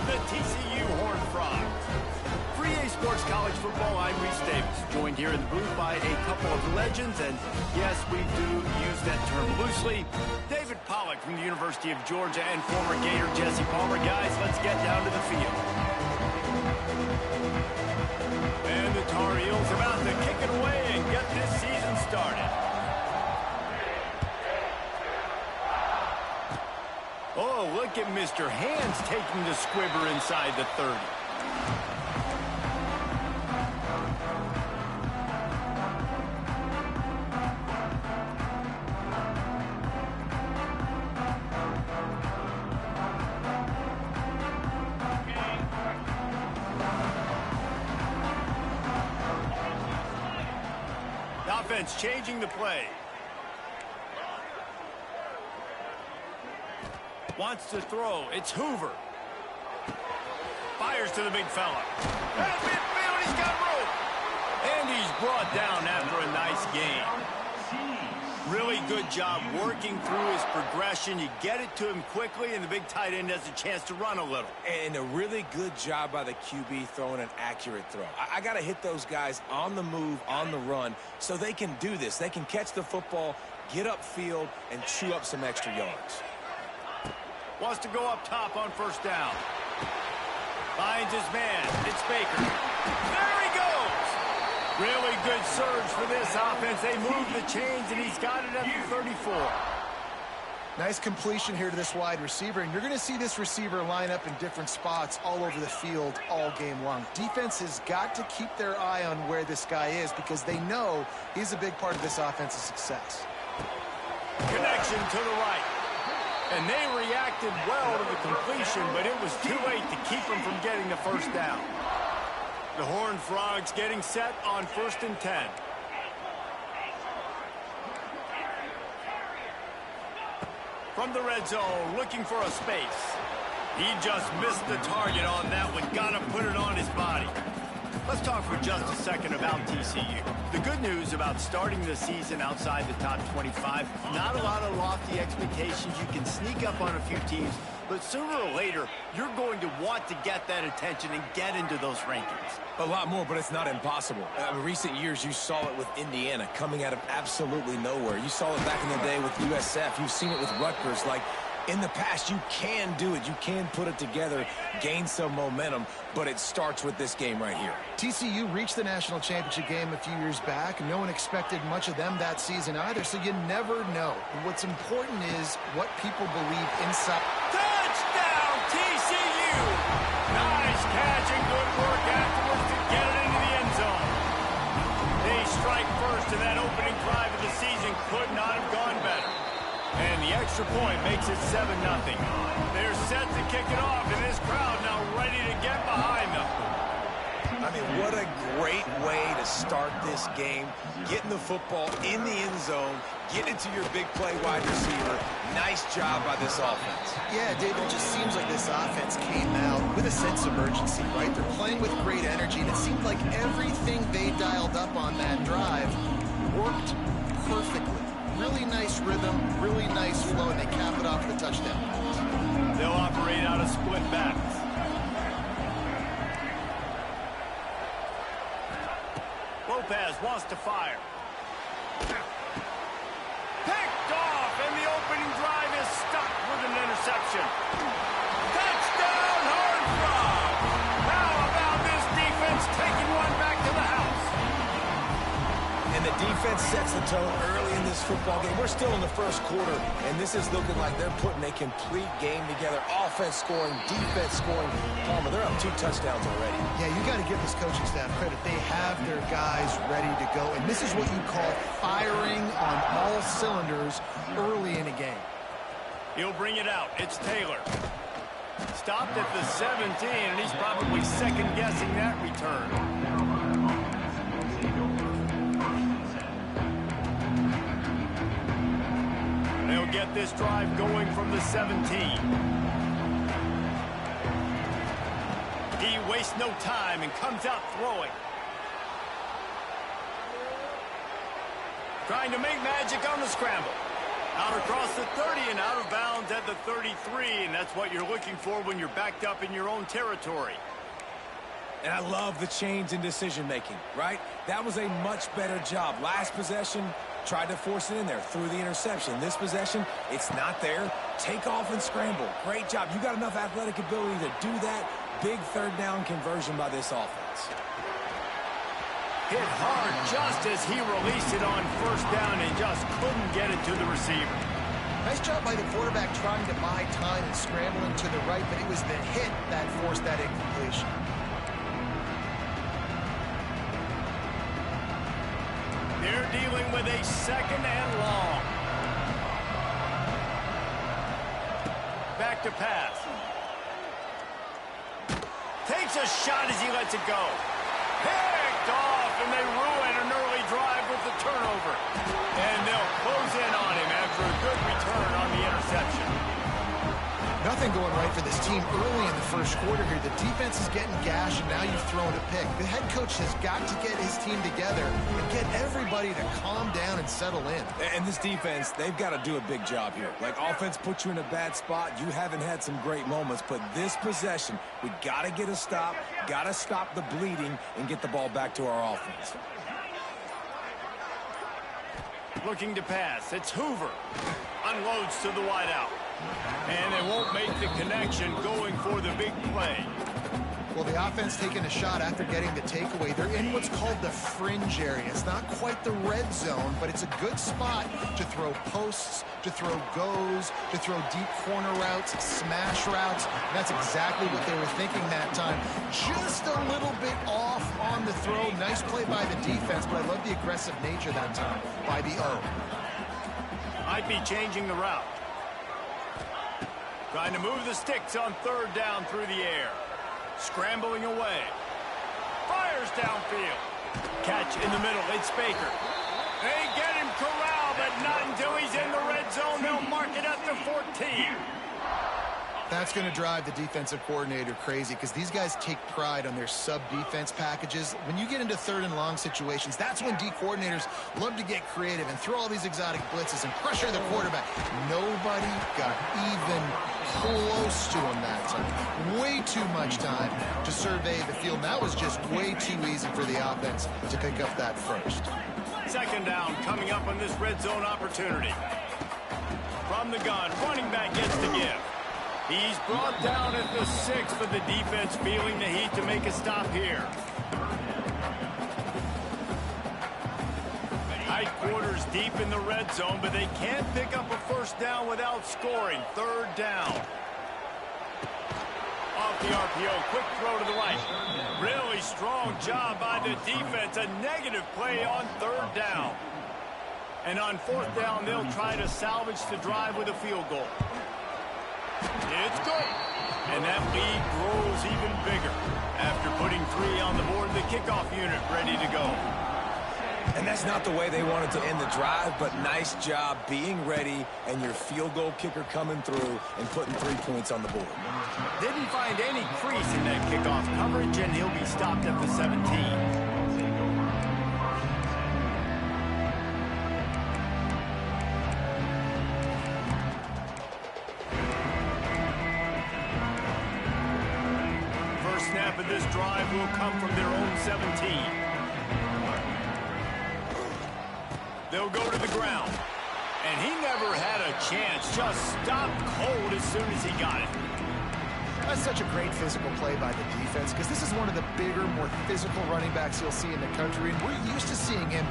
the TCU Horned Frogs. For EA Sports College Football, I'm Reese Davis, joined here in the booth by a couple of legends, and yes, we do use that term loosely. David Pollack from the University of Georgia and former Gator Jesse Palmer. Guys, let's get down to the field. And the Tar Heels are about to kick it away and get this season started. Oh, look at Mr. Hands taking the squibber inside the 30. The offense changing the play. Wants to throw. It's Hoover. Fires to the big fella. At midfield, he's got room. And he's brought down after a nice game. Really good job working through his progression. You get it to him quickly, and the big tight end has a chance to run a little. And a really good job by the QB throwing an accurate throw. I got to hit those guys on the move, on the run, so they can do this. They can catch the football, get upfield, and chew up some extra yards. Wants to go up top on first down. Finds his man. It's Baker. There he goes. Really good surge for this offense. They move the chains, and he's got it at the 34. Nice completion here to this wide receiver, and you're going to see this receiver line up in different spots all over the field all game long. Defense has got to keep their eye on where this guy is because they know he's a big part of this offense's success. Connection to the right. And they reacted well to the completion, but it was too late to keep them from getting the first down. The Horned Frogs getting set on 1st and 10. From the red zone, looking for a space. He just missed the target on that one. Got to put it on his body. Let's talk for just a second about TCU. The good news about starting the season outside the top 25, not a lot of lofty expectations. You can sneak up on a few teams, but sooner or later, you're going to want to get that attention and get into those rankings. A lot more, but it's not impossible. In recent years, you saw it with Indiana coming out of absolutely nowhere. You saw it back in the day with USF. You've seen it with Rutgers. Like, in the past, you can do it. You can put it together, gain some momentum, but it starts with this game right here. TCU reached the national championship game a few years back. No one expected much of them that season either, so you never know. What's important is what people believe inside. Touchdown, TCU! Nice catch and good work afterwards to get it into the end zone. They strike first, and that opening drive of the season could not have gone better. And the extra point makes it 7-0. They're set to kick it off, and this crowd now ready to get behind them. I mean, what a great way to start this game. Getting the football in the end zone, getting it to your big play wide receiver. Nice job by this offense. Yeah, Dave, it just seems like this offense came out with a sense of urgency, right? They're playing with great energy, and it seemed like everything they dialed up on that drive worked perfectly. Really nice rhythm, really nice flow, and they cap it off with a touchdown pass. They'll operate out of split backs. Lopez wants to fire. Picked off, and the opening drive is stuck with an interception. Touchdown, Horned Frogs! How about this defense taking one back to the house? And the defense sets the tone early in this football game. We're still in the first quarter, and this is looking like they're putting a complete game together. Offense scoring, defense scoring. Palmer, they're up 2 touchdowns already. Yeah, you got to give this coaching staff credit. They have their guys ready to go, and this is what you call firing on all cylinders early in a game. He'll bring it out. It's Taylor. Stopped at the 17, and he's probably second-guessing that return. They'll get this drive going from the 17. He wastes no time and comes out throwing. Trying to make magic on the scramble. Out across the 30 and out of bounds at the 33, and that's what you're looking for when you're backed up in your own territory. And I love the change in decision-making, right? That was a much better job. Last possession, tried to force it in there through the interception. This possession, it's not there. Take off and scramble. Great job. You got enough athletic ability to do that. Big third down conversion by this offense. Hit hard just as he released it on first down and just couldn't get it to the receiver. Nice job by the quarterback trying to buy time and scrambling to the right, but it was the hit that forced that incompletion. They're dealing with a second and long. Back to pass. Takes a shot as he lets it go. Picked off, and they ruin an early drive with the turnover. And they'll close in on him after a good return on the interception. Nothing going right for this team early in the first quarter here. The defense is getting gashed, and now you've thrown a pick. The head coach has got to get his team together and get everybody to calm down and settle in. And this defense, they've got to do a big job here. Like, offense put you in a bad spot. You haven't had some great moments, but this possession, we got to get a stop, got to stop the bleeding, and get the ball back to our offense. Looking to pass. It's Hoover. Unloads to the wideout. And they won't make the connection going for the big play. Well, the offense taking a shot after getting the takeaway. They're in what's called the fringe area. It's not quite the red zone, but it's a good spot to throw posts, to throw goes, to throw deep corner routes, smash routes. And that's exactly what they were thinking that time. Just a little bit off on the throw. Nice play by the defense, but I love the aggressive nature that time by the O. Might be changing the route. Trying to move the sticks on third down through the air. Scrambling away. Fires downfield. Catch in the middle. It's Baker. They get him corralled, but not until he's in the red zone. They'll mark it at the 14. That's going to drive the defensive coordinator crazy because these guys take pride on their sub-defense packages. When you get into third and long situations, that's when D coordinators love to get creative and throw all these exotic blitzes and pressure the quarterback. Nobody got even close to him that time. Way too much time to survey the field. That was just way too easy for the offense to pick up that first. Second down coming up on this red zone opportunity. From the gun, running back gets the give. He's brought down at the 6, but the defense feeling the heat to make a stop here. Tight quarters deep in the red zone, but they can't pick up a first down without scoring. Third down. Off the RPO, quick throw to the right. Really strong job by the defense. A negative play on third down. And on fourth down, they'll try to salvage the drive with a field goal. It's good. And that lead grows even bigger. After putting 3 on the board, the kickoff unit ready to go. And that's not the way they wanted to end the drive, but nice job being ready and your field goal kicker coming through and putting 3 points on the board. Didn't find any crease in that kickoff coverage, and he'll be stopped at the 17. Snap of this drive will come from their own 17. They'll go to the ground. And he never had a chance. Just stopped cold as soon as he got it. That's such a great physical play by the defense because this is one of the bigger, more physical running backs you'll see in the country. And we're used to seeing him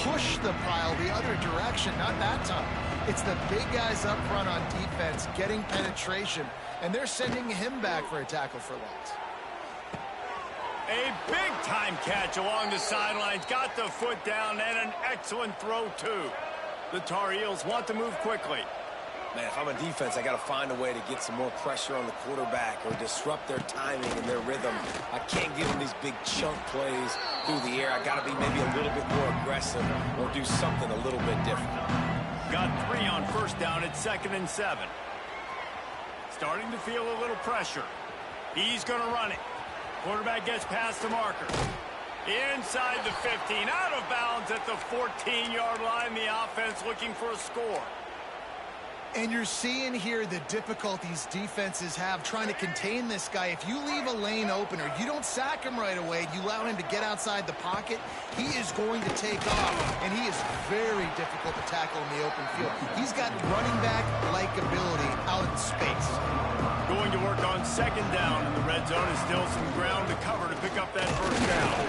push the pile the other direction. Not that time. It's the big guys up front on defense getting penetration. And they're sending him back for a tackle for loss. A big-time catch along the sidelines. Got the foot down and an excellent throw, too. The Tar Heels want to move quickly. Man, if I'm a defense, I got to find a way to get some more pressure on the quarterback or disrupt their timing and their rhythm. I can't give them these big chunk plays through the air. I got to be maybe a little bit more aggressive or do something a little bit different. Got 3 on first down at 2nd and 7. Starting to feel a little pressure. He's going to run it. Quarterback gets past the marker. Inside the 15, out of bounds at the 14-yard line. The offense looking for a score. And you're seeing here the difficulties defenses have trying to contain this guy. If you leave a lane open or you don't sack him right away, you allow him to get outside the pocket, he is going to take off, and he is very difficult to tackle in the open field. He's got running back-like ability out in space. Going to work on second down in the red zone is still some ground to cover to pick up that first down.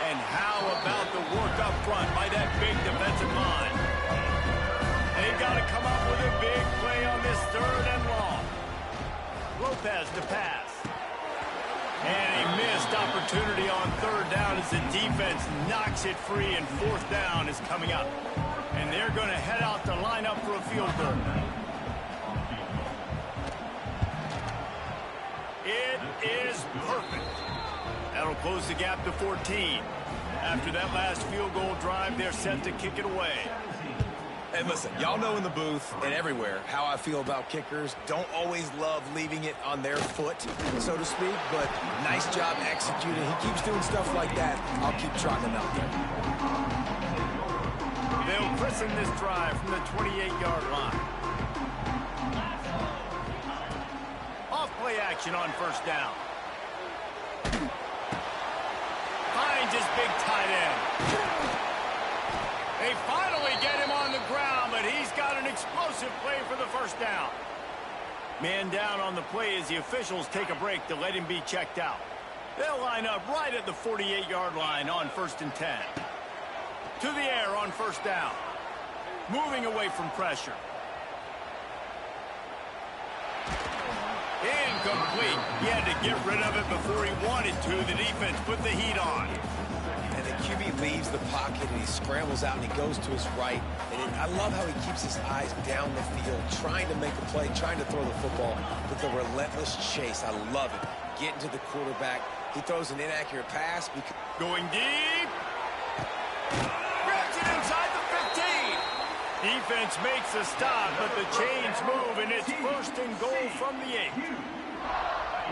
And how about the work up front by that big defensive line? They've got to come up with a big play on this third and long. Lopez to pass. And a missed opportunity on third down as the defense knocks it free, and fourth down is coming up. And they're going to head out to line up for a field goal. It is perfect. That'll close the gap to 14. After that last field goal drive, they're set to kick it away. Hey, listen, y'all know in the booth and everywhere how I feel about kickers. Don't always love leaving it on their foot, so to speak, but nice job executing. He keeps doing stuff like that. I'll keep trotting him out there. They'll christen this drive from the 28-yard line. Off-play action on first down. Finds his big tight end. They finally get him on the ground, but he's got an explosive play for the first down. Man down on the play as the officials take a break to let him be checked out. They'll line up right at the 48-yard line on 1st and 10. To the air on first down. Moving away from pressure. Incomplete. He had to get rid of it before he wanted to. The defense put the heat on. And the QB leaves the pocket, and he scrambles out, and he goes to his right. And I love how he keeps his eyes down the field, trying to make a play, trying to throw the football with a relentless chase. I love it. Getting to the quarterback. He throws an inaccurate pass. Going deep. Grabs it inside the 15. Defense makes a stop, but the chains move, and it's 1st and goal from the 8.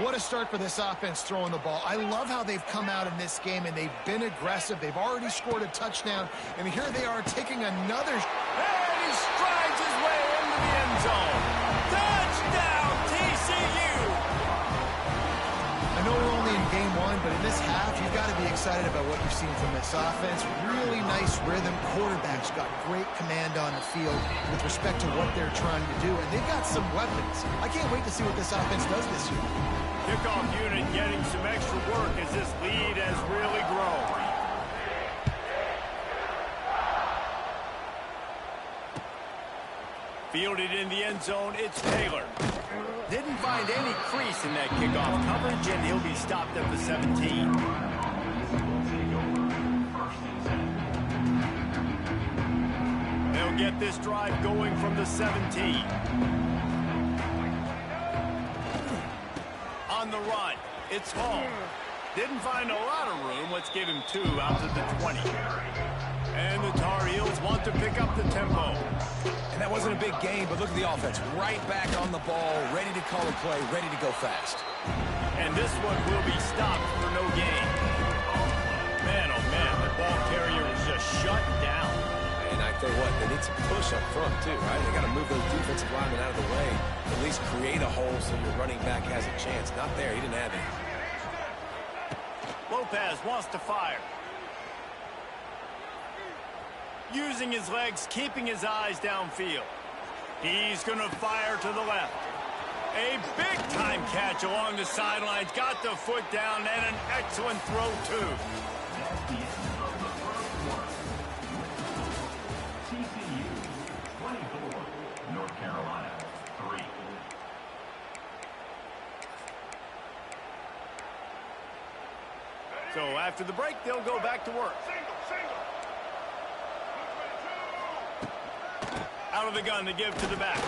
What a start for this offense throwing the ball. I love how they've come out in this game, and they've been aggressive. They've already scored a touchdown, and here they are taking another. And he strides his way into the end zone. Touchdown, TCU! I know we're only in game one, but in this half, you've got to be excited about what you've seen from this offense. Really nice rhythm. Quarterback's got great command on the field with respect to what they're trying to do, and they've got some weapons. I can't wait to see what this offense does this year. Kickoff unit getting some extra work as this lead has really grown. Fielded in the end zone, it's Taylor. Didn't find any crease in that kickoff coverage, and he'll be stopped at the 17. They'll get this drive going from the 17. On the run, it's Hall. Didn't find a lot of room. Let's give him 2 out to the 20. And the Tar Heels want to pick up the tempo. And that wasn't a big game, but look at the offense. Right back on the ball, ready to call a play, ready to go fast. And this one will be stopped for no gain. Man, oh man, the ball carrier was just shut down. And I tell you what, they need some push up front too, right? They got to move those defensive linemen out of the way, at least create a hole so your running back has a chance. Not there, he didn't have it. Lopez wants to fire. Using his legs, keeping his eyes downfield. He's going to fire to the left. A big-time catch along the sidelines. Got the foot down, and an excellent throw, too. North Carolina, 3. So after the break, they'll go back to work. Out of the gun to give to the back.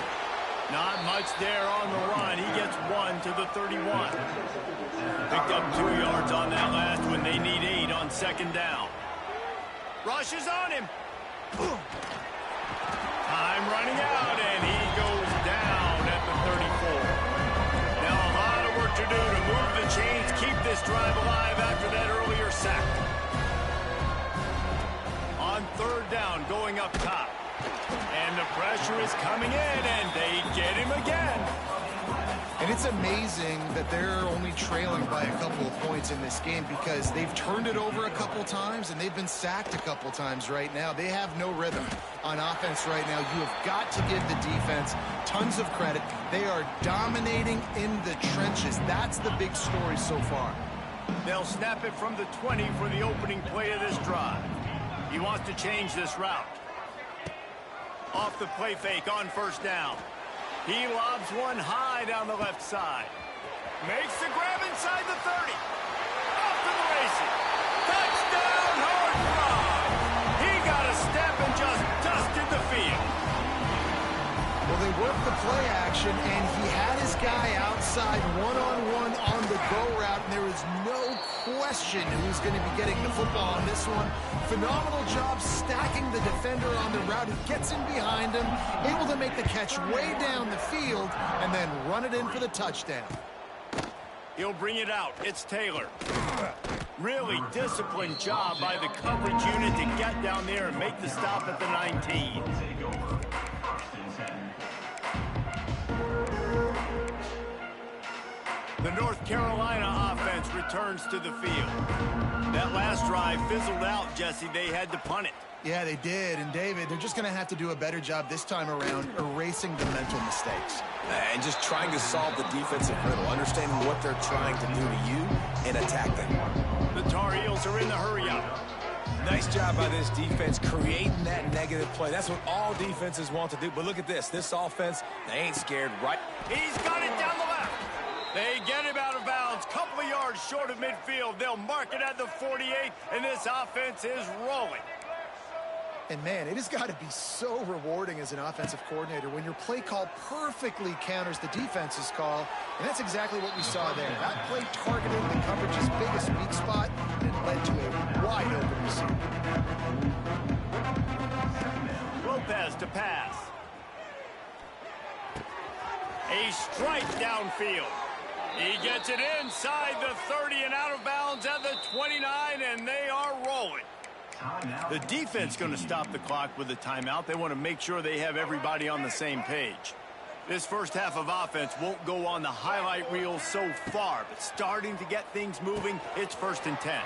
Not much there on the run. He gets 1 to the 31. Picked up 2 yards on that last one. They need 8 on second down. Rush is on him. Time running out, and he goes down at the 34. Now a lot of work to do to move the chains, keep this drive alive after that earlier sack. On third down, going up top. And the pressure is coming in, and they get him again. And it's amazing that they're only trailing by a couple of points in this game because they've turned it over a couple times and they've been sacked a couple times right now. They have no rhythm on offense right now. You have got to give the defense tons of credit. They are dominating in the trenches. That's the big story so far. They'll snap it from the 20 for the opening play of this drive. He wants to change this route. Off the play fake on first down. He lobs one high down the left side. Makes the grab inside the 30. Off to the races. Touchdown, hard drive. He got a step and just dusted the field. Well, they worked the play action, and he had his guy outside one-on-one on the go route, and there is no question who's going to be getting the football on this one. Phenomenal job stacking the defender on the route. He gets in behind him, able to make the catch way down the field, and then run it in for the touchdown. He'll bring it out. It's Taylor. Really disciplined job by the coverage unit to get down there and make the stop at the 19. The North Carolina offense returns to the field. That last drive fizzled out, Jesse. They had to punt it. Yeah, they did. And, David, they're just going to have to do a better job this time around erasing the mental mistakes. And just trying to solve the defensive hurdle, understanding what they're trying to do to you and attack them. The Tar Heels are in the hurry-up. Nice job by this defense creating that negative play. That's what all defenses want to do. But look at this. This offense, they ain't scared, right? He's got it down the left. They get him out of bounds, couple of yards short of midfield. They'll mark it at the 48, and this offense is rolling. And, man, it has got to be so rewarding as an offensive coordinator when your play call perfectly counters the defense's call, and that's exactly what we saw there. That play targeted the coverage's biggest weak spot, and it led to a wide-open receiver. Lopez to pass. A strike downfield. He gets it inside the 30 and out of bounds at the 29, and they are rolling. The defense going to stop the clock with a timeout. They want to make sure they have everybody on the same page. This first half of offense won't go on the highlight reel so far, but starting to get things moving, it's 1st and 10.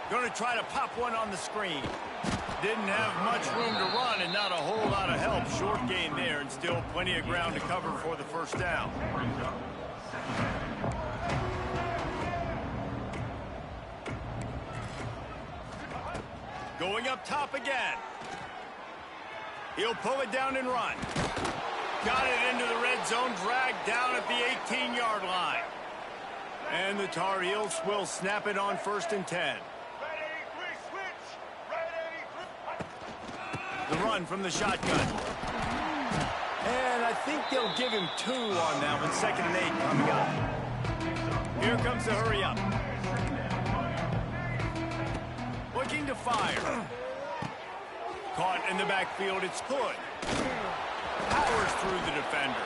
Going to try to pop one on the screen. Didn't have much room to run and not a whole lot of help. Short gain there and still plenty of ground to cover for the first down. Going up top again. He'll pull it down and run. Got it into the red zone, dragged down at the 18-yard line. And the Tar Heels will snap it on 1st and 10. The run from the shotgun. And I think they'll give him 2 on that one. 2nd and 8 coming up. Here comes the hurry up. Looking to fire. Caught in the backfield, it's Hood. Powers through the defender.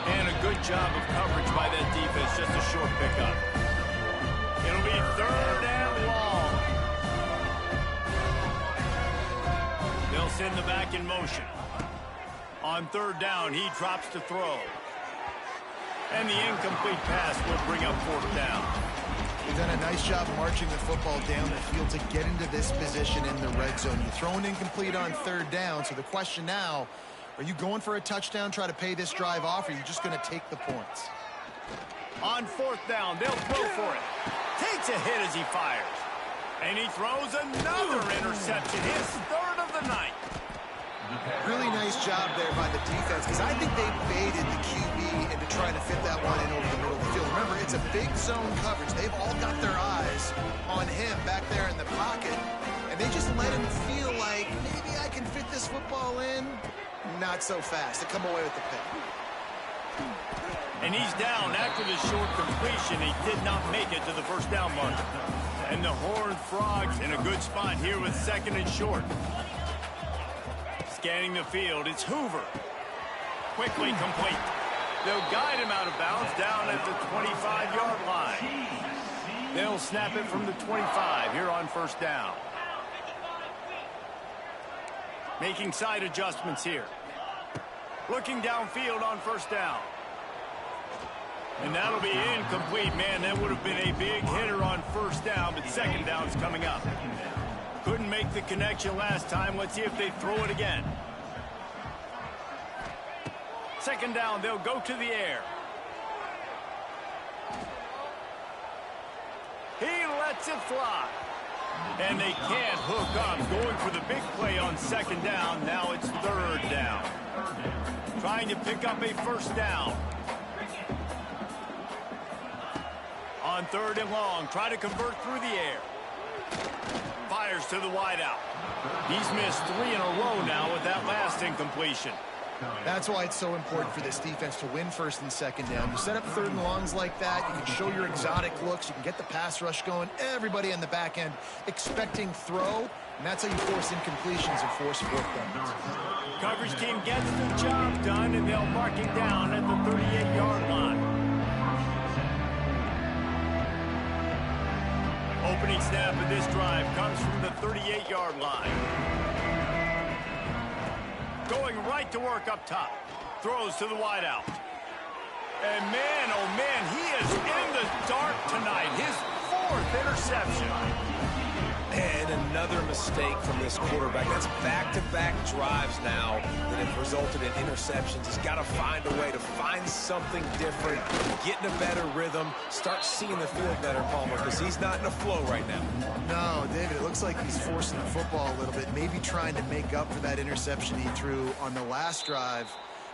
And a good job of coverage by that defense, just a short pickup. It'll be 3rd and long. They'll send the back in motion. On 3rd down, he drops to throw. And the incomplete pass will bring up 4th down. They've done a nice job marching the football down the field to get into this position in the red zone. You throw an incomplete on 3rd down, so the question now, are you going for a touchdown, try to pay this drive off, or are you just going to take the points? On 4th down, they'll throw for it. Takes a hit as he fires. And he throws another interception, his 3rd of the night. Really nice job there by the defense, because I think they baited the QB into trying to fit that one in over the middle of the field. Remember, it's a big zone coverage. They've all got their eyes on him back there in the pocket, and they just let him feel like, maybe I can fit this football in. Not so fast. They come away with the pick. And he's down after the short completion. He did not make it to the 1st down marker. And the Horned Frogs in a good spot here with 2nd and short. Scanning the field, it's Hoover. Quickly complete. They'll guide him out of bounds down at the 25-yard line. They'll snap it from the 25 here on 1st down. Making side adjustments here. Looking downfield on first down. And that'll be incomplete. Man, that would have been a big hitter on first down, but second down's coming up. Couldn't make the connection last time. Let's see if they throw it again. Second down, they'll go to the air. He lets it fly. And they can't hook up. Going for the big play on second down. Now it's third down. Trying to pick up a first down. On third and long, try to convert through the air. Fires to the wideout. He's missed 3 in a row now with that last incompletion. That's why it's so important for this defense to win first and second down. You set up third and longs like that, you can show your exotic looks, you can get the pass rush going, everybody in the back end expecting throw, and that's how you force incompletions and force fourth downs. Coverage team gets the job done, and they'll mark it down at the 38-yard line. Opening snap of this drive comes from the 38-yard line. Going right to work up top. Throws to the wideout. And man, oh man, he is in the dark tonight. His 4th interception. And another mistake from this quarterback. That's back-to-back drives now that have resulted in interceptions. He's got to find a way to find something different, get in a better rhythm, start seeing the field better, Palmer, because he's not in a flow right now. No, David, it looks like he's forcing the football a little bit, maybe trying to make up for that interception he threw on the last drive.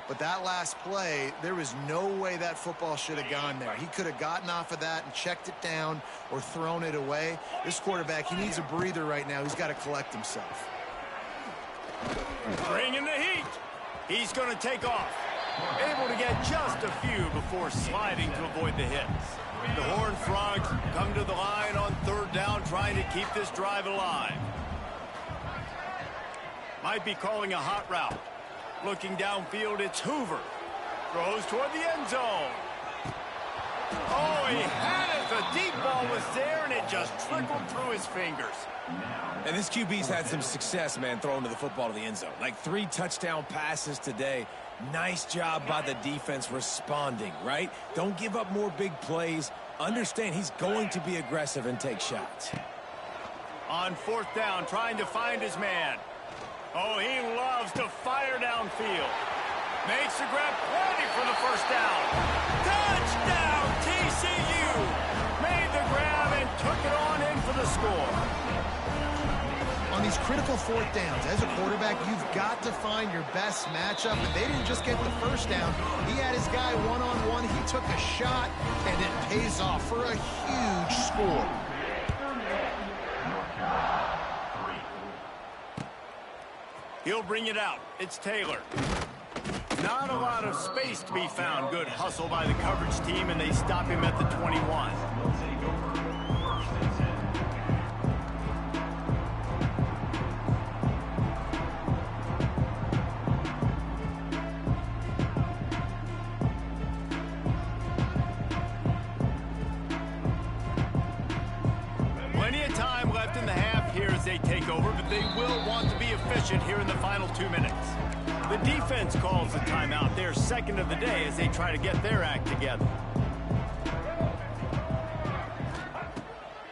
But that last play, there was no way that football should have gone there. He could have gotten off of that and checked it down or thrown it away. This quarterback, he needs a breather right now. He's got to collect himself. Bringing the heat. He's going to take off. Able to get just a few before sliding to avoid the hits. The Horned Frogs come to the line on third down, trying to keep this drive alive. Might be calling a hot route. Looking downfield, it's Hoover. Throws toward the end zone. Oh, he had it. The deep ball was there, and it just trickled through his fingers. And this QB's had some success, man, throwing to the football to the end zone. Like 3 touchdown passes today. Nice job by the defense responding, right? Don't give up more big plays. Understand he's going to be aggressive and take shots. On fourth down, trying to find his man. Oh, he loves to fire downfield. Makes the grab, plenty for the first down. Touchdown, TCU! Made the grab and took it on in for the score. On these critical fourth downs, as a quarterback, you've got to find your best matchup, and they didn't just get the first down. He had his guy one-on-one. He took a shot, and it pays off for a huge score. He'll bring it out. It's Taylor. Not a lot of space to be found. Good hustle by the coverage team, and they stop him at the 21. Plenty of time left in the half here as they take over, but they will want to be efficient here in the final 2 minutes. The defense calls the timeout. Their second of the day as they try to get their act together.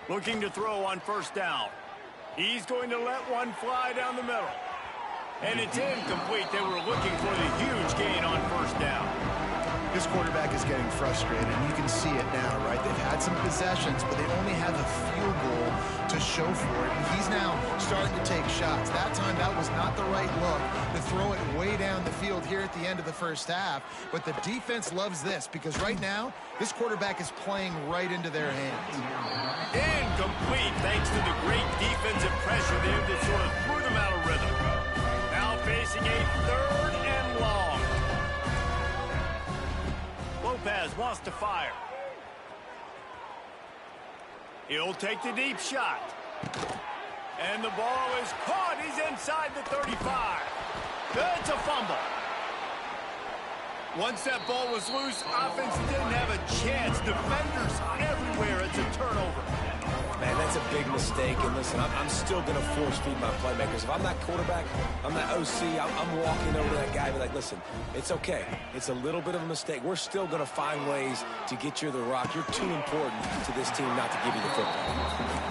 Looking to throw on first down. He's going to let one fly down the middle. And it's incomplete. They were looking for the huge gain on first down. This quarterback is getting frustrated, and you can see it now, right? They've had some possessions, but they only have a field goal to show for it. And he's now starting to take shots. That time, that was not the right look to throw it way down the field here at the end of the first half. But the defense loves this because right now, this quarterback is playing right into their hands. Incomplete thanks to the great defensive pressure there that sort of threw them out of rhythm. Now facing a third and long. Lopez wants to fire. He'll take the deep shot. And the ball is caught. He's inside the 35. It's a fumble. Once that ball was loose, offense didn't have a chance. Defenders everywhere. It's a turnover. Man, that's a big big mistake. And listen, I'm still going to force feed my playmakers. If I'm that quarterback, I'm that OC, I'm walking over to that guy and be like, listen, it's okay. It's a little bit of a mistake. We're still going to find ways to get you the rock. You're too important to this team not to give you the football.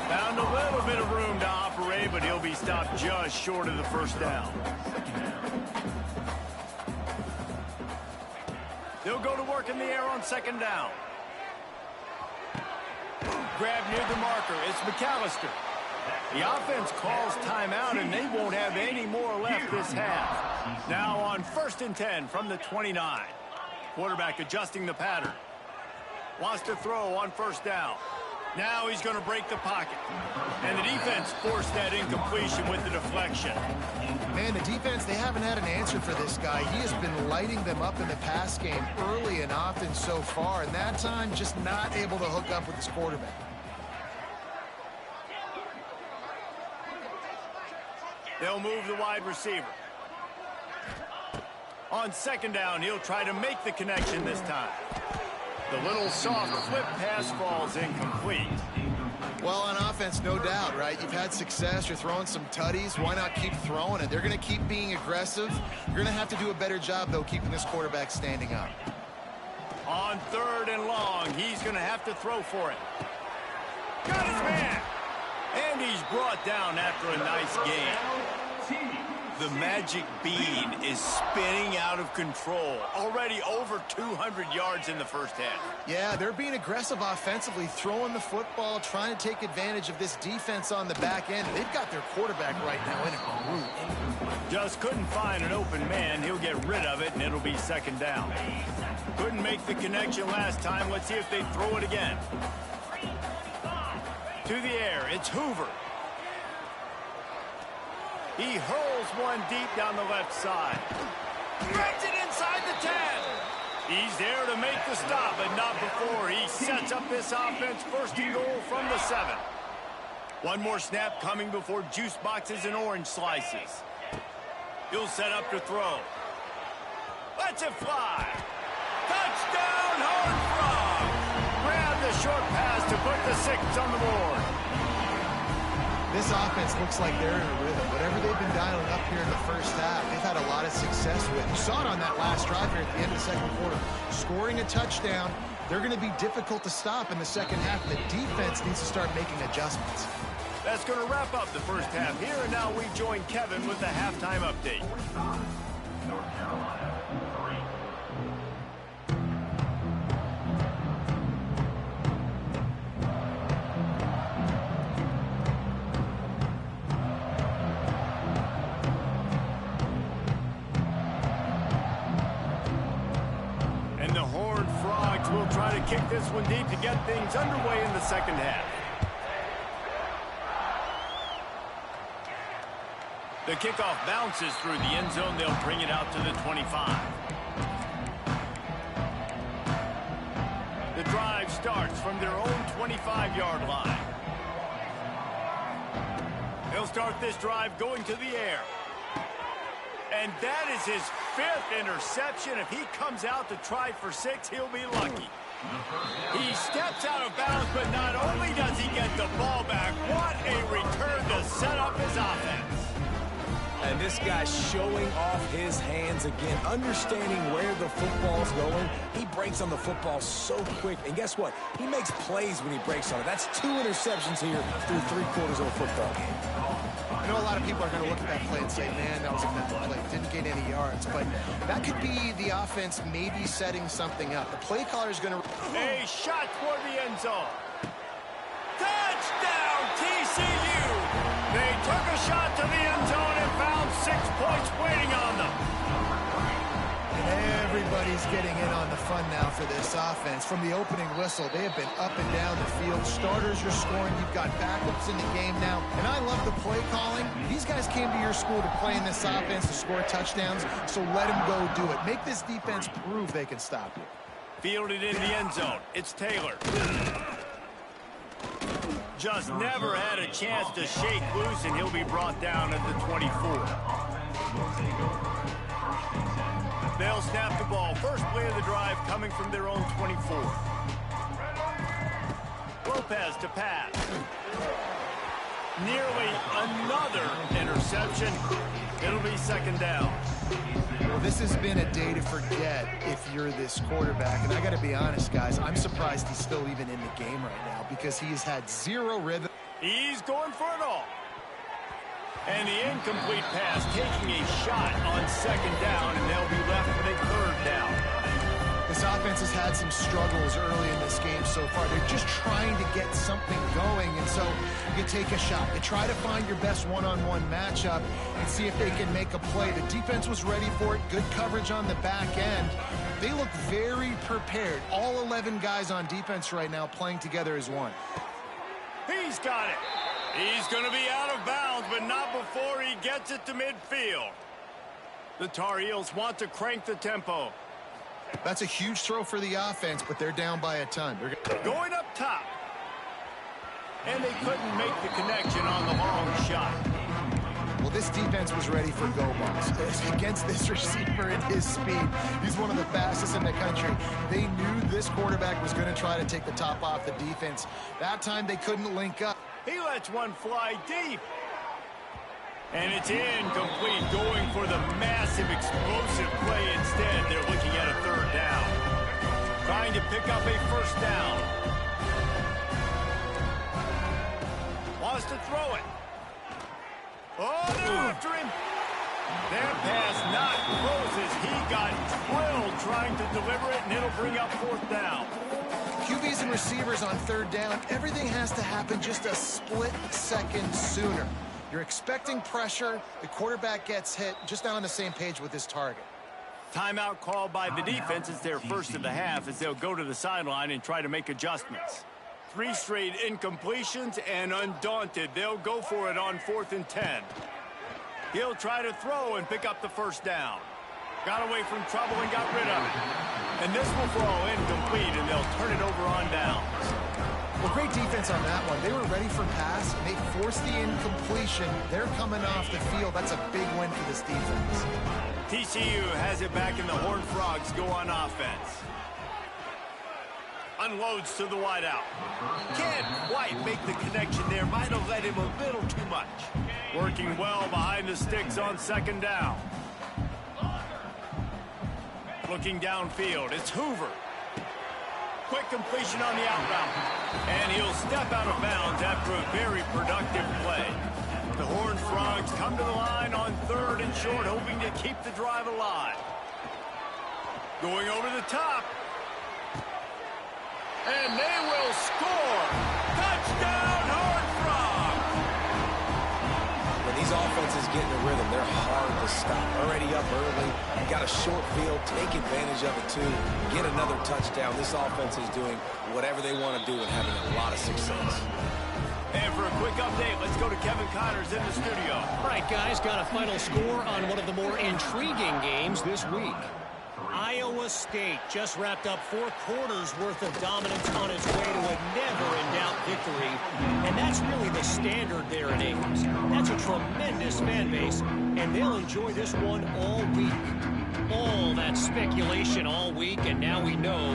Found a little bit of room to operate, but he'll be stopped just short of the first down. They'll go to work in the air on second down. Grab near the marker. It's McAllister. The offense calls timeout, and they won't have any more left this half. Now on 1st and 10 from the 29. Quarterback adjusting the pattern. Wants to throw on first down. Now he's going to break the pocket. And the defense forced that incompletion with the deflection. Man, the defense, they haven't had an answer for this guy. He has been lighting them up in the pass game early and often so far, and that time just not able to hook up with his quarterback. They'll move the wide receiver. On second down, he'll try to make the connection this time. The little soft flip pass falls incomplete. Well, on offense, no doubt, right? You've had success. You're throwing some tutties. Why not keep throwing it? They're going to keep being aggressive. You're going to have to do a better job, though, keeping this quarterback standing up. On 3rd and long, he's going to have to throw for it. Got his man. And he's brought down after a nice game. The magic bean is spinning out of control. Already over 200 yards in the first half. Yeah, they're being aggressive offensively, throwing the football, trying to take advantage of this defense on the back end. They've got their quarterback right now in a groove. Just couldn't find an open man. He'll get rid of it, and it'll be second down. Couldn't make the connection last time. Let's see if they throw it again. To the air, it's Hoover. He hurls one deep down the left side. Threads it inside the 10. He's there to make the stop, but not before he sets up this offense 1st and goal from the 7. One more snap coming before juice boxes and orange slices. He'll set up to throw. Lets it fly. Touchdown, Horned Frog. Grab the short pass to put the 6 on the board. This offense looks like they're in a rhythm. Whatever they've been dialing up here in the first half, they've had a lot of success with. You saw it on that last drive here at the end of the second quarter. Scoring a touchdown, they're going to be difficult to stop in the second half. The defense needs to start making adjustments. That's going to wrap up the first half here, and now we join Kevin with the halftime update. North Carolina, 3. And the Horned Frogs will try to kick this one deep to get things underway in the second half. The kickoff bounces through the end zone. They'll bring it out to the 25. The drive starts from their own 25-yard line. They'll start this drive going to the air. And that is his 5th interception. If he comes out to try for 6, he'll be lucky. He steps out of bounds, but not only does he get the ball back, what a return to set up his offense. And this guy's showing off his hands again, understanding where the football's going. He breaks on the football so quick. And guess what? He makes plays when he breaks on it. That's 2 interceptions here through 3/4 of a football game. I know a lot of people are going to look at that play and say, man, that was a mental play. Didn't get any yards. But that could be the offense maybe setting something up. The play caller is going to... A shot toward the end zone. Touchdown, TCU! They took a shot to the end zone and found 6 points waiting on them. And everybody's getting in on the fun now for this offense. From the opening whistle, they have been up and down the field. Starters are scoring. You've got backups in the game now. And I love the play calling. These guys came to your school to play in this offense to score touchdowns, so let them go do it. Make this defense prove they can stop you. Fielded in the end zone. It's Taylor. Just never had a chance to shake loose, and he'll be brought down at the 24. They'll snap the ball. First play of the drive coming from their own 24. Lopez to pass. Nearly another interception. It'll be second down. Well, this has been a day to forget if you're this quarterback. And I got to be honest, guys, I'm surprised he's still even in the game right now because he has had zero rhythm. He's going for it all. And the incomplete pass taking a shot on second down, and they'll be left with a third down. This offense has had some struggles early in this game so far. They're just trying to get something going, and so you take a shot. You try to find your best one-on-one matchup and see if they can make a play. The defense was ready for it. Good coverage on the back end. They look very prepared. All 11 guys on defense right now playing together as one. He's got it. He's going to be out of bounds, but not before he gets it to midfield. The Tar Heels want to crank the tempo. That's a huge throw for the offense, but they're down by a ton. They're going up top. And they couldn't make the connection on the long shot. Well, this defense was ready for go balls. Against this receiver at his speed, he's one of the fastest in the country. They knew this quarterback was going to try to take the top off the defense. That time they couldn't link up. He lets one fly deep. And it's incomplete, going for the massive explosive play instead. They're looking at a third down. Trying to pick up a first down. Wants to throw it. Oh, they're after him. That pass not close as he got drilled trying to deliver it, and it'll bring up fourth down. QBs and receivers on third down, everything has to happen just a split second sooner. You're expecting pressure, the quarterback gets hit, just not on the same page with his target. Timeout called by the defense. It's their first of the half as they'll go to the sideline and try to make adjustments. 3 straight incompletions, and undaunted, they'll go for it on 4th and 10. He'll try to throw and pick up the first down. Got away from trouble and got rid of it. And this will fall incomplete, and they'll turn it over on downs. Well, great defense on that one. They were ready for pass, and they forced the incompletion. They're coming off the field. That's a big win for this defense. TCU has it back, and the Horned Frogs go on offense. Unloads to the wideout. Can't quite make the connection there. Might have let him a little too much. Working well behind the sticks on second down. Looking downfield, it's Hoover. Quick completion on the out route. And he'll step out of bounds after a very productive play. The Horned Frogs come to the line on 3rd and short, hoping to keep the drive alive. Going over the top. And they will score. Touchdown, Horned Frogs! When these offenses get in a rhythm, they're hard to stop. Already up early, got a short field, take advantage of it too, get another touchdown. This offense is doing whatever they want to do and having a lot of success. And for a quick update, let's go to Kevin Connors in the studio. All right, guys, got a final score on one of the more intriguing games this week. Iowa State just wrapped up 4 quarters worth of dominance on its way to a never-in-doubt victory. And that's really the standard there in Ames. That's a tremendous fan base, and they'll enjoy this one all week. All that speculation all week, and now we know.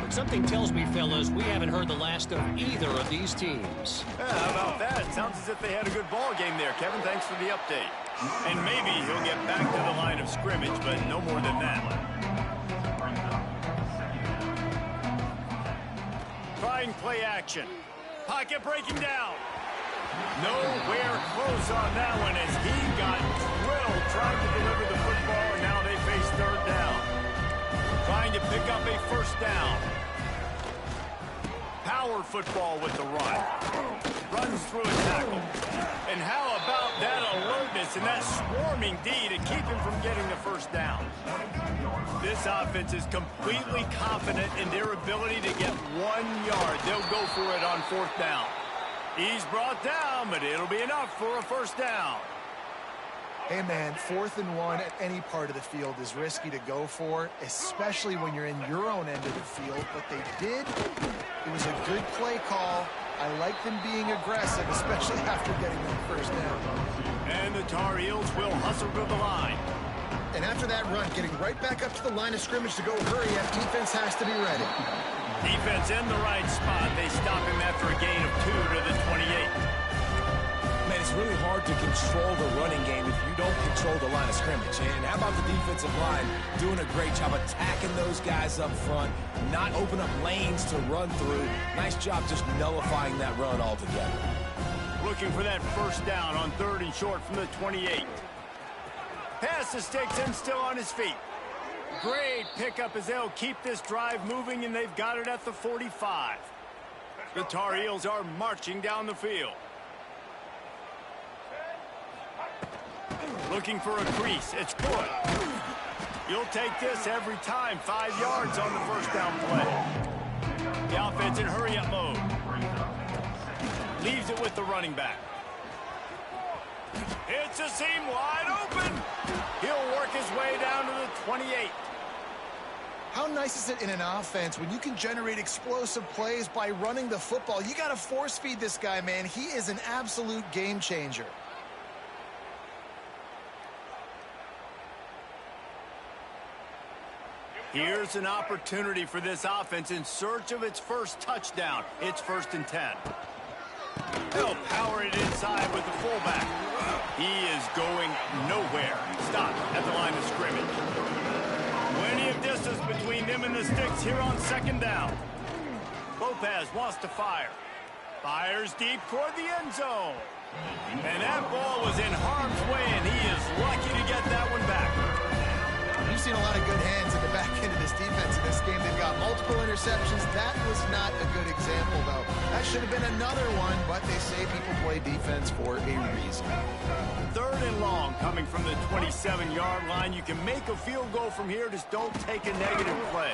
But something tells me, fellas, we haven't heard the last of either of these teams. Yeah, how about that? Sounds as if they had a good ball game there. Kevin, thanks for the update. And maybe he'll get back to the line of scrimmage, but no more than that. Trying play action. Pocket breaking down. Nowhere close on that one as he got drilled trying to deliver the football, and now they face 3rd down. Trying to pick up a first down. Power football with the run. Runs through a tackle. And how about that alertness and that swarming D to keep him from getting the first down? This offense is completely confident in their ability to get 1 yard. They'll go for it on 4th down. He's brought down, but it'll be enough for a first down. Hey, man, 4th and 1 at any part of the field is risky to go for, especially when you're in your own end of the field. But they did. It was a good play call. I like them being aggressive, especially after getting that first down. And the Tar Heels will hustle to the line. And after that run, getting right back up to the line of scrimmage to go hurry up, defense has to be ready. Defense in the right spot. They stop him after a gain of 2 to the 28. it's really hard to control the running game if you don't control the line of scrimmage. And how about the defensive line doing a great job attacking those guys up front, not open up lanes to run through. Nice job just nullifying that run altogether. Looking for that first down on 3rd and short from the 28. Pass the sticks and still on his feet. Great pickup as they'll keep this drive moving, and they've got it at the 45. The Tar Heels are marching down the field. Looking for a crease. It's good. You'll take this every time. 5 yards on the first down play. The offense in hurry-up mode. Leaves it with the running back. It's a seam wide open. He'll work his way down to the 28. How nice is it in an offense when you can generate explosive plays by running the football? You got to force feed this guy, man. He is an absolute game changer. Here's an opportunity for this offense in search of its first touchdown. It's 1st and 10. They'll power it inside with the fullback. He is going nowhere. Stop at the line of scrimmage. Plenty of distance between them and the sticks here on 2nd down. Lopez wants to fire. Fires deep toward the end zone. And that ball was in harm's way, and he is lucky to get that one back. You've seen a lot of good hands in the back end of this defense in this game. They've got multiple interceptions. That was not a good example, though. That should have been another one, but they say people play defense for a reason. 3rd and long coming from the 27-yard line. You can make a field goal from here. Just don't take a negative play.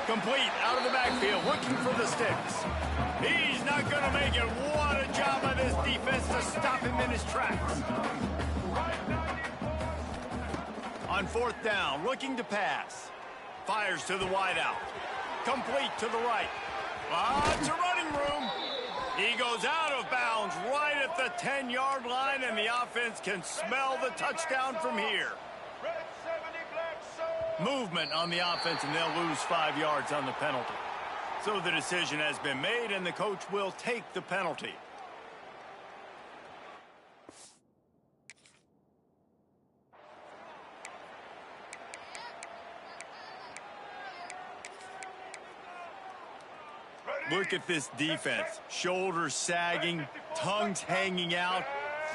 Complete out of the backfield, looking for the sticks. He's not going to make it. What a job by this defense to stop him in his tracks. On 4th down, looking to pass. Fires to the wideout. Complete to the right. Lots of running room. He goes out of bounds right at the 10-yard line, and the offense can smell the touchdown from here. Movement on the offense, and they'll lose 5 yards on the penalty. So the decision has been made, and the coach will take the penalty. Look at this defense. Shoulders sagging, tongues hanging out.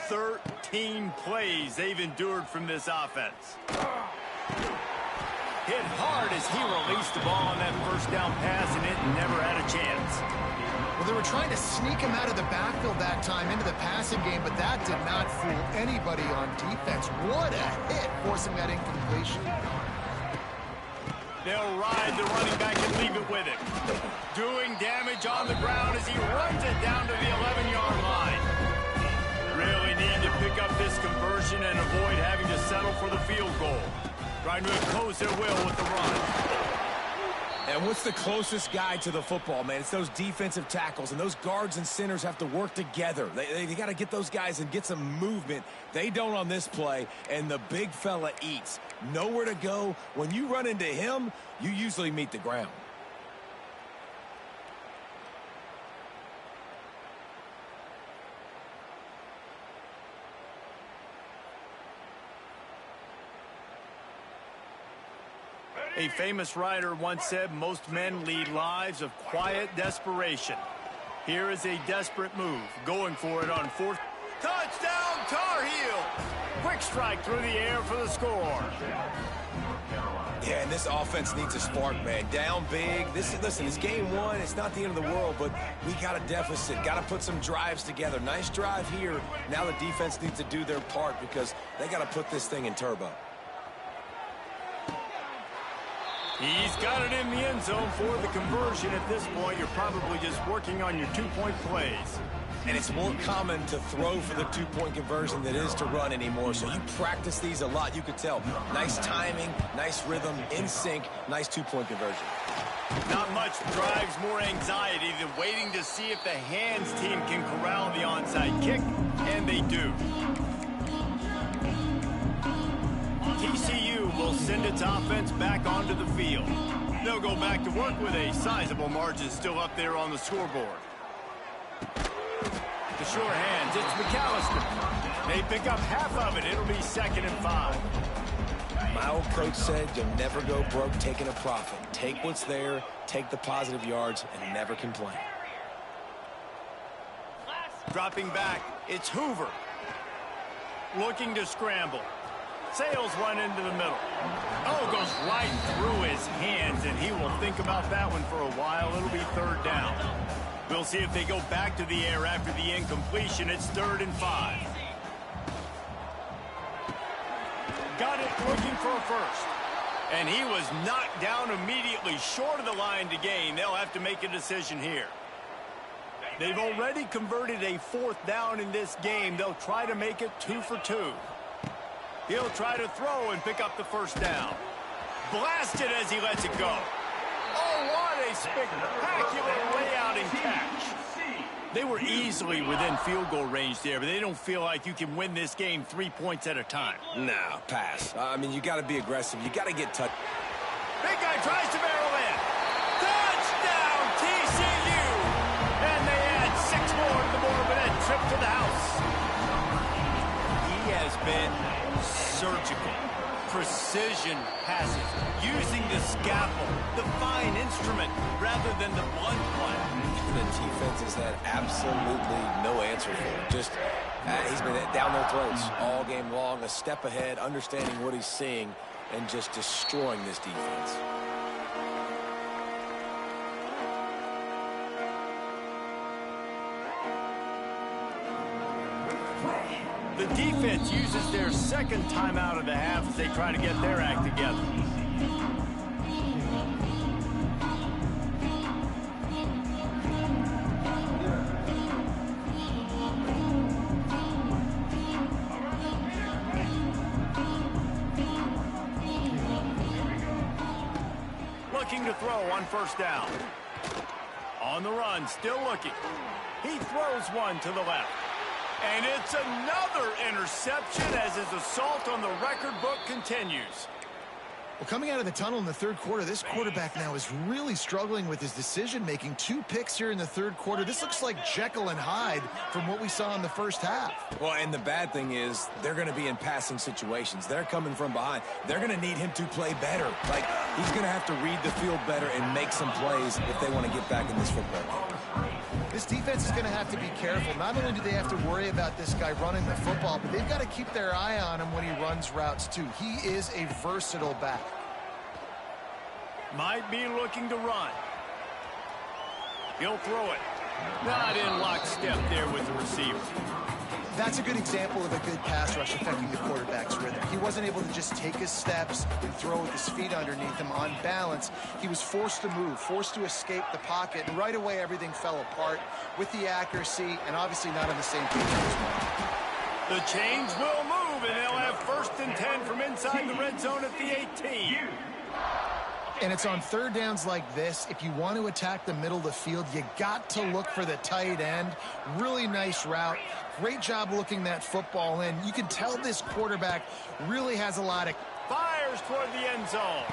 13 plays they've endured from this offense. Hit hard as he released the ball on that first down pass, and it never had a chance. Well, they were trying to sneak him out of the backfield that time into the passing game, but that did not fool anybody on defense. What a hit, forcing that incompletion. They'll ride the running back and leave it with him. Doing damage on the ground as he runs it down to the 11-yard line. Really need to pick up this conversion and avoid having to settle for the field goal. Trying to impose their will with the run. And what's the closest guy to the football, man? It's those defensive tackles, and those guards and centers have to work together. They got to get those guys and get some movement. They don't on this play, and the big fella eats. Nowhere to go. When you run into him, you usually meet the ground. A famous writer once said, most men lead lives of quiet desperation. Here is a desperate move, going for it on 4th. Touchdown, Tar Heels! Quick strike through the air for the score. Yeah, and this offense needs a spark, man. Down big. Listen, it's game 1. It's not the end of the world, but we got a deficit. Got to put some drives together. Nice drive here. Now the defense needs to do their part because they got to put this thing in turbo. He's got it in the end zone for the conversion. At this point, you're probably just working on your two-point plays. And it's more common to throw for the two-point conversion than it is to run anymore. So you practice these a lot. You could tell. Nice timing, nice rhythm, in sync, nice two-point conversion. Not much drives more anxiety than waiting to see if the hands team can corral the onside kick, and they do. TCU will send its offense back onto the field. They'll go back to work with a sizable margin still up there on the scoreboard. the sure hands. It's McAllister. They pick up half of it. It'll be 2nd and 5. My old coach said you'll never go broke taking a profit. Take what's there, take the positive yards, and never complain. Dropping back, it's Hoover. Looking to scramble. Sails one into the middle. Oh, goes right through his hands, and he will think about that one for a while. It'll be 3rd down. We'll see if they go back to the air after the incompletion. It's 3rd and 5. Got it looking for a first. And he was knocked down immediately short of the line to gain. They'll have to make a decision here. They've already converted a 4th down in this game. They'll try to make it 2 for 2. He'll try to throw and pick up the 1st down. Blasted as he lets it go. Oh, what a spectacular layout and catch. They were easily within field goal range there, but they don't feel like you can win this game 3 points at a time. No, pass. I mean, you got to be aggressive. You got to get touched. Big guy tries to barrel in. Touchdown, TCU! And they add 6 more to the board with that trip to the house. He has been surgical. Precision passes, using the scalpel, the fine instrument, rather than the blunt one. The defense has had absolutely no answer for him. Just, he's been down their throats all game long, a step ahead, understanding what he's seeing, and just destroying this defense. The defense uses their 2nd timeout of the half as they try to get their act together. Looking to throw on 1st down. On the run, still looking. He throws one to the left. And it's another interception as his assault on the record book continues. Well, coming out of the tunnel in the 3rd quarter, this quarterback now is really struggling with his decision-making. 2 picks here in the 3rd quarter. This looks like Jekyll and Hyde from what we saw in the 1st half. Well, and the bad thing is they're going to be in passing situations. They're coming from behind. They're going to need him to play better. Like, he's going to have to read the field better and make some plays if they want to get back in this football game. This defense is going to have to be careful. Not only do they have to worry about this guy running the football, but they've got to keep their eye on him when he runs routes, too. He is a versatile back. Might be looking to run. He'll throw it. Not in lockstep there with the receiver. That's a good example of a good pass rush affecting the quarterback's rhythm. He wasn't able to just take his steps and throw with his feet underneath him on balance. He was forced to move, forced to escape the pocket, and right away everything fell apart with the accuracy and obviously not on the same page as well. The chains will move, and they'll have 1st and 10 from inside the red zone at the 18. And it's on 3rd downs like this. If you want to attack the middle of the field, you got to look for the tight end. Really nice route. Great job looking that football in. You can tell this quarterback really has a lot of... Fires toward the end zone.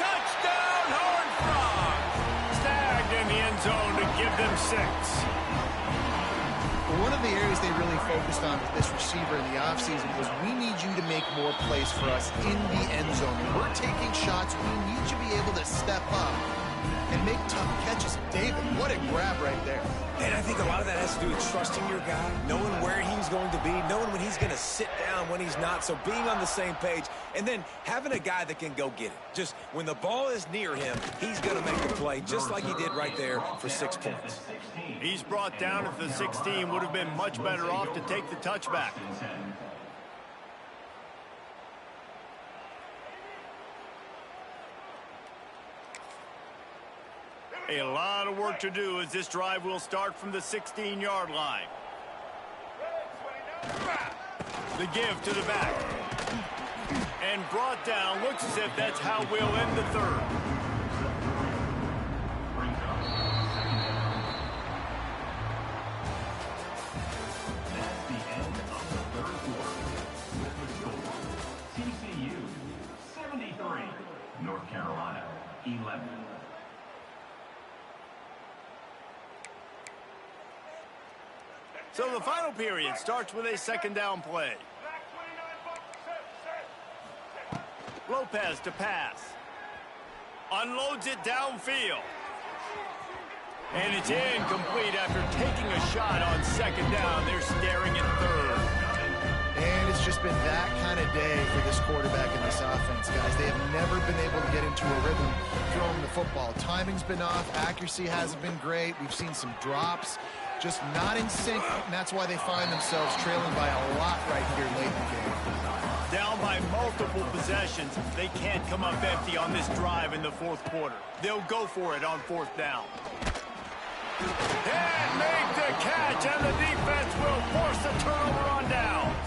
Touchdown, Horned Frogs! Snagged in the end zone to give them 6. One of the areas they really focused on with this receiver in the offseason was we need you to make more plays for us in the end zone. When we're taking shots, we need you to be able to step up and make tough catches. David, what a grab right there. And I think a lot of that has to do with trusting your guy, knowing where he's going to be, knowing when he's going to sit down, when he's not. So being on the same page, and then having a guy that can go get it. Just when the ball is near him, he's going to make the play, just like he did right there for 6 points. He's brought down at the 16. Would have been much better off to take the touchback. A lot of work to do as this drive will start from the 16-yard line. The give to the back. And brought down. Looks as if that's how we'll end the 3rd. That's the end of the 3rd quarter. With the score, TCU 73, North Carolina 11. So the final period starts with a second down play. Lopez to pass. Unloads it downfield. And it's incomplete after taking a shot on second down. They're staring at third. And it's just been that kind of day for this quarterback and this offense, guys. They have never been able to get into a rhythm throwing the football. Timing's been off. Accuracy hasn't been great. We've seen some drops. Just not in sync, and that's why they find themselves trailing by a lot right here late in the game. Down by multiple possessions, they can't come up empty on this drive in the fourth quarter. They'll go for it on fourth down. And make the catch, and the defense will force the turnover on downs.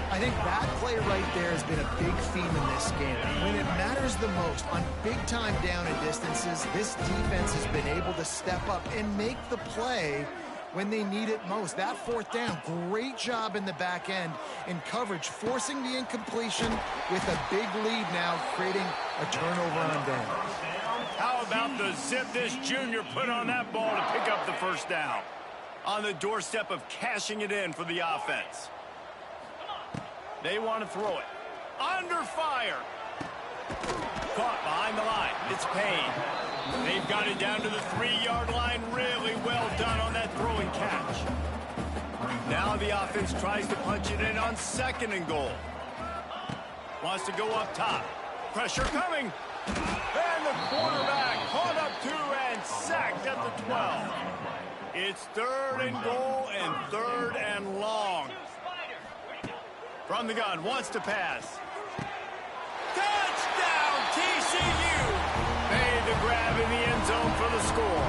I think that play right there has been a big theme in this game. When it matters the most, on big-time down and distances, this defense has been able to step up and make the play when they need it most. That fourth down, great job in the back end in coverage, forcing the incompletion with a big lead now, creating a turnover on downs. How about the zip this junior put on that ball to pick up the first down? On the doorstep of cashing it in for the offense. They want to throw it. Under fire. Caught behind the line. It's Payne. They've got it down to the 3-yard line. Really well done on that throw and catch. Now the offense tries to punch it in on second and goal. Wants to go up top. Pressure coming. And the quarterback caught up to and sacked at the 12. It's third and goal and third and long. From the gun, wants to pass. Touchdown, TCU! Made the grab in the end zone for the score.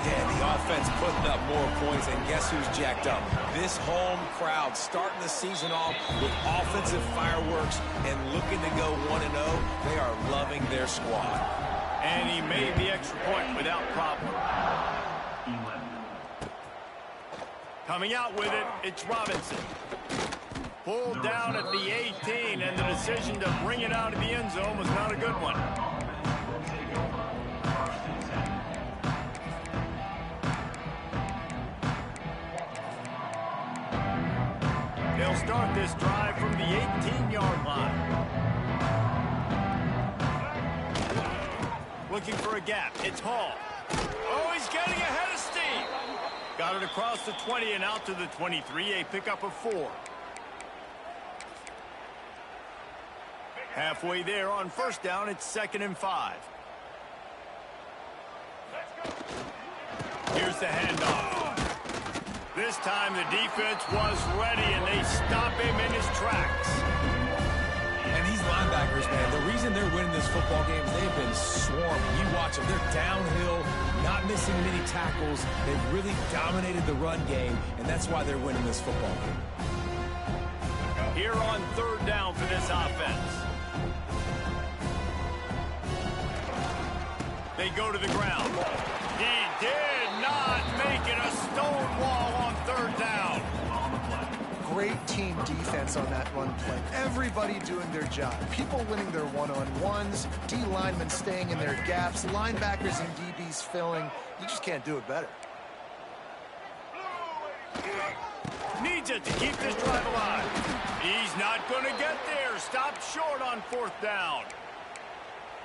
Yeah, the offense putting up more points, and guess who's jacked up? This home crowd starting the season off with offensive fireworks and looking to go 1-0. They are loving their squad. And he made the extra point without problem. Coming out with it, it's Robinson. Pulled down at the 18, and the decision to bring it out of the end zone was not a good one. They'll start this drive from the 18-yard line. Looking for a gap. It's Hall. Oh, he's getting ahead of steam. Got it across the 20 and out to the 23, a pickup of 4. Halfway there on first down, it's 2nd and 5. Here's the handoff. This time the defense was ready, and they stop him in his tracks. And these linebackers, man, the reason they're winning this football game is they've been swarming. You watch them. They're downhill, not missing many tackles. They've really dominated the run game, and that's why they're winning this football game. Here on third down for this offense. They go to the ground. He did not make it a stone wall on third down. Great team defense on that run play. Everybody doing their job. People winning their one-on-ones, D linemen staying in their gaps, linebackers and DBs filling. You just can't do it better. Needs it to keep this drive alive. He's not going to get there. Stopped short on fourth down.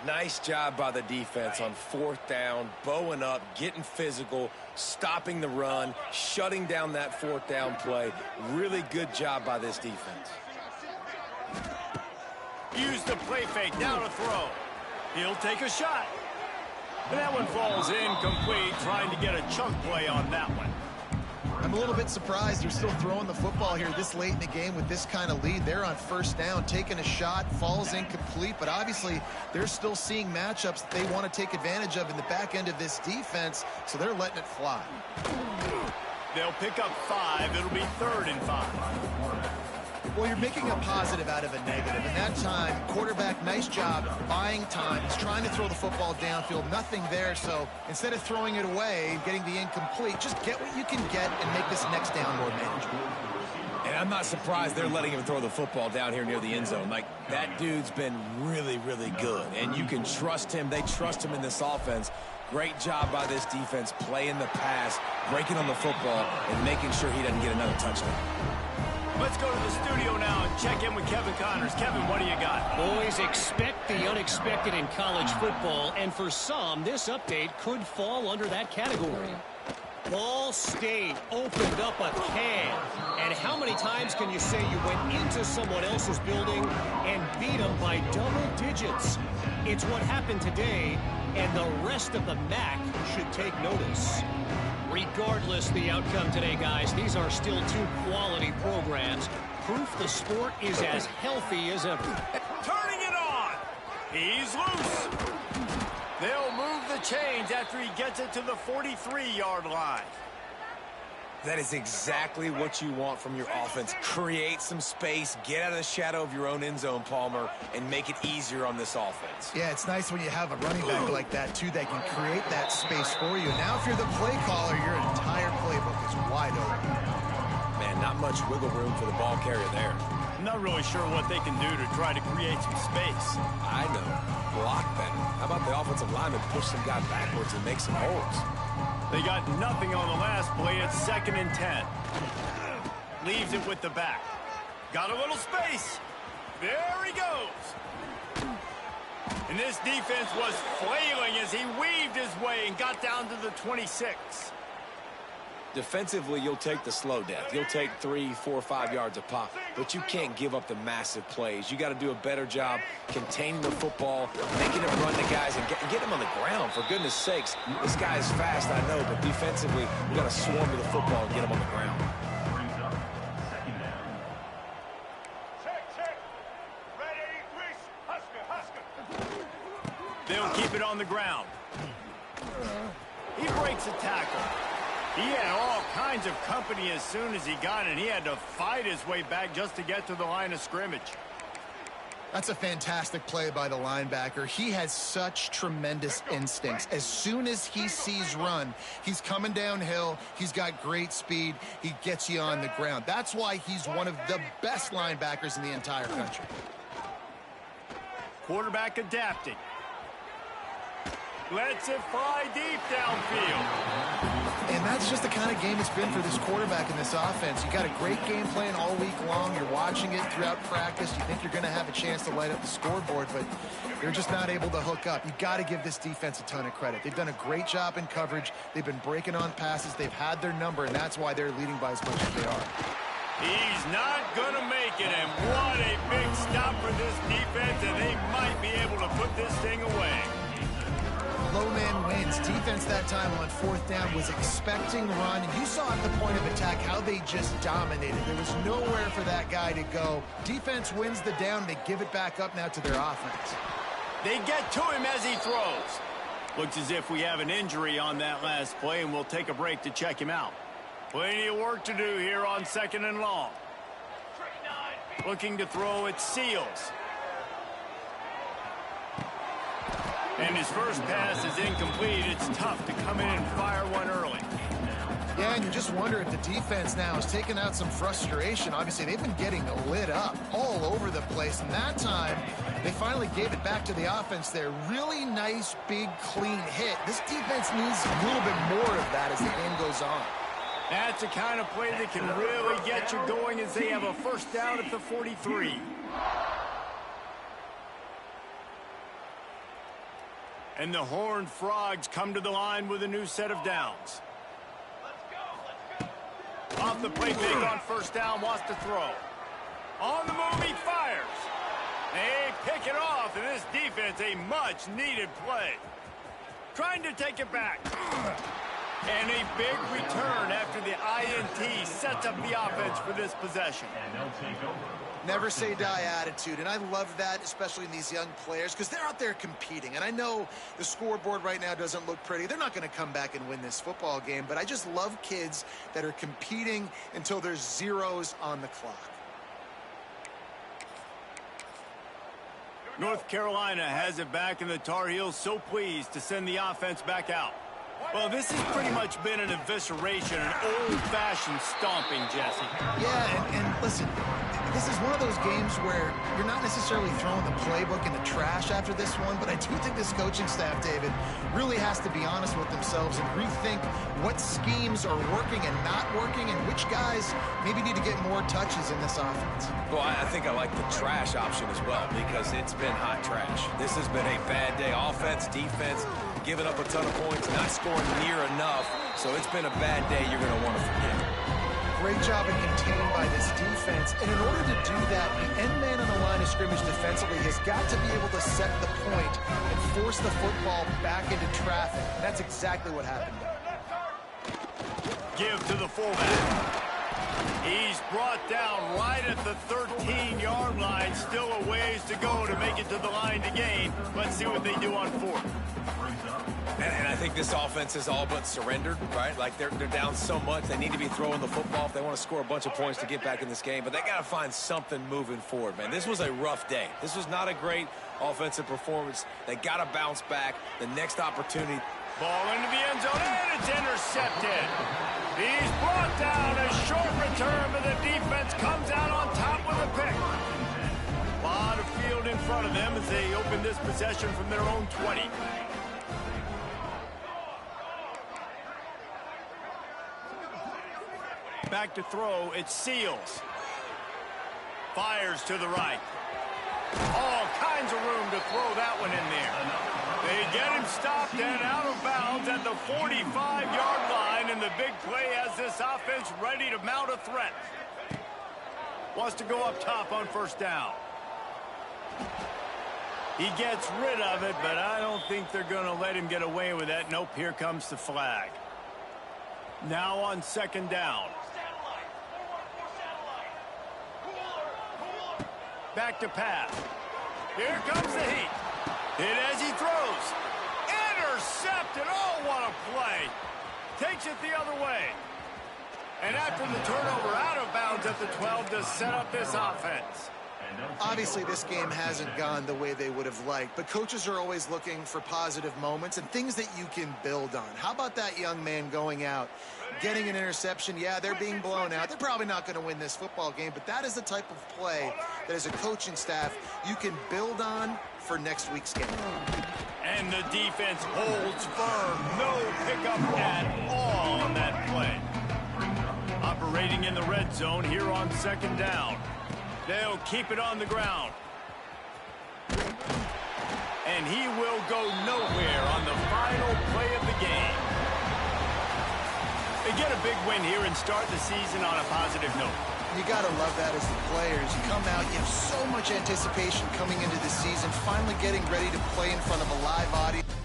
Nice job by the defense on fourth down, bowing up, getting physical, stopping the run, shutting down that fourth down play. Really good job by this defense. Use the play fake, now to throw. He'll take a shot. And that one falls incomplete, trying to get a chunk play on that one. I'm a little bit surprised they're still throwing the football here this late in the game with this kind of lead. They're on first down, taking a shot, falls incomplete, but obviously they're still seeing matchups that they want to take advantage of in the back end of this defense, so they're letting it fly. They'll pick up 5. It'll be 3rd and 5. Well, you're making a positive out of a negative. In that time, quarterback, nice job buying time. He's trying to throw the football downfield. Nothing there, so instead of throwing it away, getting the incomplete, just get what you can get and make this next down more manageable. And I'm not surprised they're letting him throw the football down here near the end zone. Like, that dude's been really, really good. And you can trust him. They trust him in this offense. Great job by this defense playing the pass, breaking on the football, and making sure he doesn't get another touchdown. Let's go to the studio now and check in with Kevin Connors. Kevin, what do you got? Boys, expect the unexpected in college football, and for some, this update could fall under that category. Ball State opened up a can. And how many times can you say you went into someone else's building and beat them by double digits? It's what happened today, and the rest of the MAC should take notice. Regardless the outcome today, guys, these are still two quality programs. Proof the sport is as healthy as ever. Turning it on. He's loose. They'll move the chains after he gets it to the 43-yard line. That is exactly what you want from your offense. Create some space, get out of the shadow of your own end zone, Palmer, and make it easier on this offense. Yeah, it's nice when you have a running back like that, too, that can create that space for you. Now, if you're the play caller, your entire playbook is wide open. Man, not much wiggle room for the ball carrier there. I'm not really sure what they can do to try to create some space. I know. Block better. How about the offensive lineman push some guy backwards and make some holes? They got nothing on the last play. It's 2nd and 10. Leaves it with the back. Got a little space. There he goes. And this defense was flailing as he weaved his way and got down to the 26. Defensively, you'll take the slow death. You'll take 3, 4, 5 yards a pop, but you can't give up the massive plays. You got to do a better job containing the football, making it run to guys, and get him on the ground. For goodness sakes, this guy is fast, I know, but defensively, we got to swarm to the football and get him on the ground. Brings up 2nd down. Check. Ready, Reese. Husker. They'll keep it on the ground. He breaks a tackle. He had all kinds of company as soon as he got it. He had to fight his way back just to get to the line of scrimmage. That's a fantastic play by the linebacker. He has such tremendous instincts. As soon as he sees run, he's coming downhill. He's got great speed. He gets you on the ground. That's why he's one of the best linebackers in the entire country. Quarterback adapting. Lets it fly deep downfield. And that's just the kind of game it's been for this quarterback in this offense. You got a great game plan all week long. You're watching it throughout practice. You think you're going to have a chance to light up the scoreboard, but they're just not able to hook up. You got to give this defense a ton of credit. They've done a great job in coverage. They've been breaking on passes. They've had their number, and that's why they're leading by as much as they are. He's not going to make it, and what a big stop for this defense, and they might be able to put this thing away. Low man wins. Defense that time on 4th down was expecting run. And you saw at the point of attack how they just dominated. There was nowhere for that guy to go. Defense wins the down. They give it back up now to their offense. They get to him as he throws. Looks as if we have an injury on that last play, and we'll take a break to check him out. Plenty of work to do here on 2nd and long. Looking to throw at Seals. And his first pass is incomplete. It's tough to come in and fire one early. Yeah, and you just wonder if the defense now is taking out some frustration. Obviously, they've been getting lit up all over the place. And that time, they finally gave it back to the offense there. Really nice, big, clean hit. This defense needs a little bit more of that as the game goes on. That's the kind of play that can really get you going as they have a 1st down at the 43. And the Horned Frogs come to the line with a new set of downs. Off the play, big on 1st down, wants to throw. On the move, he fires. They pick it off, and this defense, a much-needed play. Trying to take it back. And a big return after the INT sets up the offense for this possession. And they'll take over. Never say die attitude, and I love that, especially in these young players, because they're out there competing. And I know the scoreboard right now doesn't look pretty. They're not going to come back and win this football game, but I just love kids that are competing until there's zeros on the clock. North Carolina has it back, and the Tar Heels so pleased to send the offense back out. Well, this has pretty much been an evisceration, an old-fashioned stomping, Jesse. Yeah, and listen, This is one of those games where you're not necessarily throwing the playbook in the trash after this one, but I do think this coaching staff, David, really has to be honest with themselves and rethink what schemes are working and not working and which guys maybe need to get more touches in this offense. Well, I think I like the trash option as well because it's been hot trash. This has been a bad day. Offense, defense, giving up a ton of points, not scoring near enough. So it's been a bad day you're going to want to forget. Great job in containing by this defense. And in order to do that, the end man on the line of scrimmage defensively has got to be able to set the point and force the football back into traffic. And that's exactly what happened. Give to the fullback. He's brought down right at the 13-yard line. Still a ways to go to make it to the line to gain. Let's see what they do on fourth. And I think this offense is all but surrendered, right? Like they're down so much, they need to be throwing the football if they want to score a bunch of points to get back in this game. But they got to find something moving forward, man. This was a rough day. This was not a great offensive performance. They got to bounce back. The next opportunity. Ball into the end zone, and it's intercepted. He's brought down. A short return, but the defense comes out on top with a pick. A lot of field in front of them as they open this possession from their own 20. Back to throw, it's Seals. Fires to the right. All kinds of room to throw that one in there. They get him stopped and out of bounds at the 45-yard line, and the big play has this offense ready to mount a threat. Wants to go up top on first down. He gets rid of it, but I don't think they're going to let him get away with that. Nope, here comes the flag. Now on second down. Back to pass. Here comes the heat. Hit as he throws. Intercepted. Oh, what a play. Takes it the other way. And after the turnover, out of bounds at the 12 to set up this offense. Obviously, this game hasn't gone the way they would have liked, but coaches are always looking for positive moments and things that you can build on. How about that young man going out, getting an interception? Yeah, they're being blown out. They're probably not going to win this football game, but that is the type of play that as a coaching staff you can build on for next week's game. And the defense holds firm. No pickup at all on that play. Operating in the red zone here on second down. They'll keep it on the ground. And he will go nowhere on the final play of the game. They get a big win here and start the season on a positive note. You got to love that as the players. You come out, you have so much anticipation coming into the season, finally getting ready to play in front of a live audience.